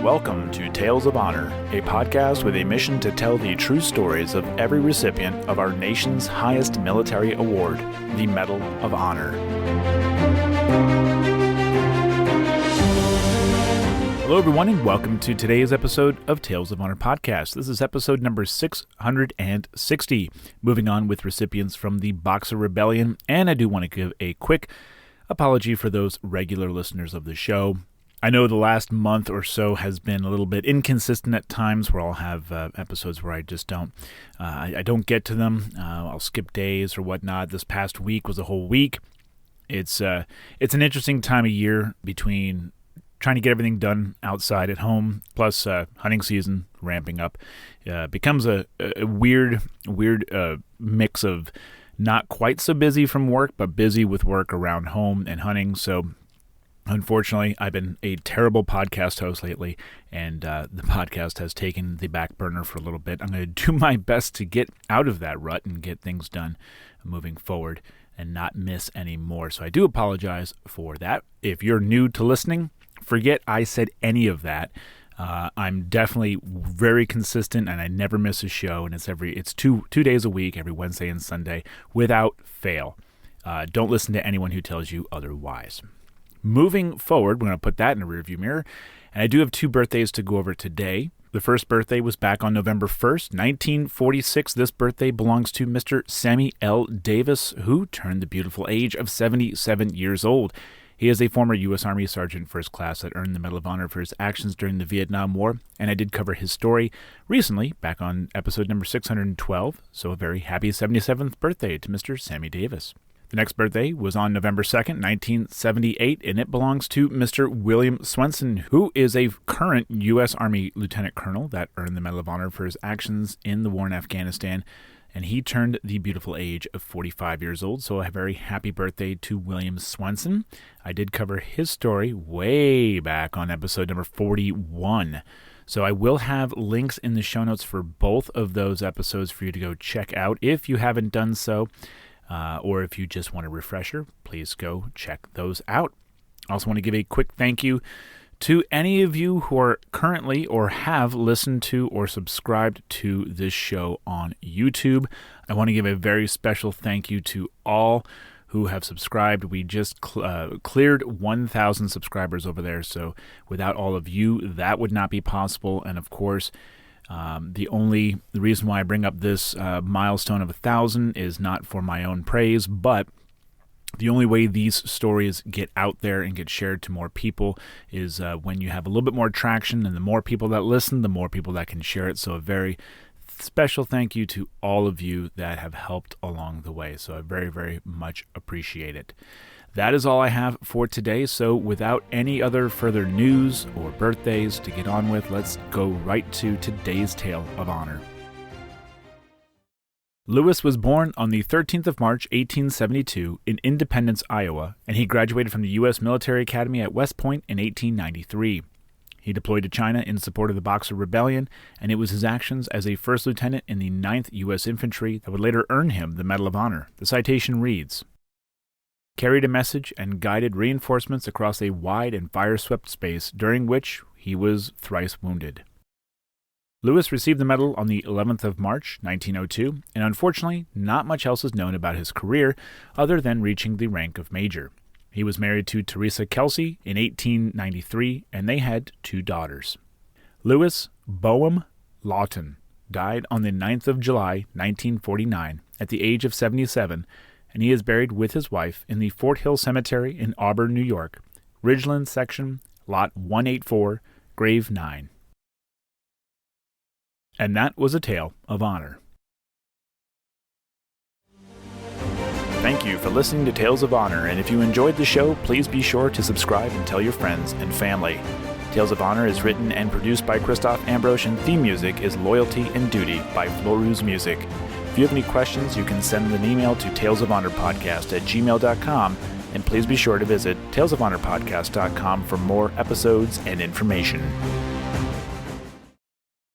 Welcome to Tales of Honor, a podcast with a mission to tell the true stories of every recipient of our nation's highest military award, the Medal of Honor. Hello everyone and welcome to today's episode of Tales of Honor podcast. This is episode number 660, moving on with recipients from the Boxer Rebellion, and I do want to give a quick apology for those regular listeners of the show. I know the last month or so has been a little bit inconsistent at times where I'll have episodes where I just don't I don't get to them. I'll skip days or whatnot. This past week was a whole week. It's an interesting time of year between trying to get everything done outside at home, plus hunting season ramping up. Becomes a weird mix of not quite so busy from work, but busy with work around home and hunting. So unfortunately, I've been a terrible podcast host lately, and the podcast has taken the back burner for a little bit. I'm going to do my best to get out of that rut and get things done moving forward and not miss any more. So I do apologize for that. If you're new to listening, forget I said any of that. I'm definitely very consistent, and I never miss a show, and it's two days a week, every Wednesday and Sunday, without fail. Don't listen to anyone who tells you otherwise. Moving forward, we're going to put that in a rearview mirror, and I do have two birthdays to go over today. The first birthday was back on November 1st, 1946. This birthday belongs to Mr. Sammy L. Davis, who turned the beautiful age of 77 years old. He is a former U.S. Army Sergeant First Class that earned the Medal of Honor for his actions during the Vietnam War, and I did cover his story recently, back on episode number 612, so a very happy 77th birthday to Mr. Sammy Davis. The next birthday was on November 2nd, 1978, and it belongs to Mr. William Swenson, who is a current U.S. Army Lieutenant Colonel that earned the Medal of Honor for his actions in the war in Afghanistan, and he turned the beautiful age of 45 years old, so a very happy birthday to William Swenson. I did cover his story way back on episode number 41, so I will have links in the show notes for both of those episodes for you to go check out if you haven't done so. Or if you just want a refresher, please go check those out. I also want to give a quick thank you to any of you who are currently or have listened to or subscribed to this show on YouTube. I want to give a very special thank you to all who have subscribed. We just cleared 1,000 subscribers over there, so without all of you, that would not be possible. And of course, the reason why I bring up this milestone of 1,000 is not for my own praise, but the only way these stories get out there and get shared to more people is when you have a little bit more traction, and the more people that listen, the more people that can share it. So a very special thank you to all of you that have helped along the way. So I very, very much appreciate it. That is all I have for today, so without any other further news or birthdays to get on with, let's go right to today's Tale of Honor. Louis was born on the 13th of March, 1872, in Independence, Iowa, and he graduated from the U.S. Military Academy at West Point in 1893. He deployed to China in support of the Boxer Rebellion, and it was his actions as a first lieutenant in the 9th U.S. Infantry that would later earn him the Medal of Honor. The citation reads, "Carried a message and guided reinforcements across a wide and fire-swept space, during which he was thrice wounded." Louis received the medal on the 11th of March, 1902, and unfortunately, not much else is known about his career other than reaching the rank of major. He was married to Teresa Kelsey in 1893, and they had 2 daughters. Louis Boehm Lawton died on the 9th of July, 1949, at the age of 77, and he is buried with his wife in the Fort Hill Cemetery in Auburn, New York, Ridgeland Section, Lot 184, Grave 9. And that was a Tale of Honor. Thank you for listening to Tales of Honor, and if you enjoyed the show, please be sure to subscribe and tell your friends and family. Tales of Honor is written and produced by Christoph Ambrosch, and theme music is Loyalty and Duty by Floruz Music. If you have any questions, you can send an email to talesofhonorpodcast@gmail.com, and please be sure to visit talesofhonorpodcast.com for more episodes and information.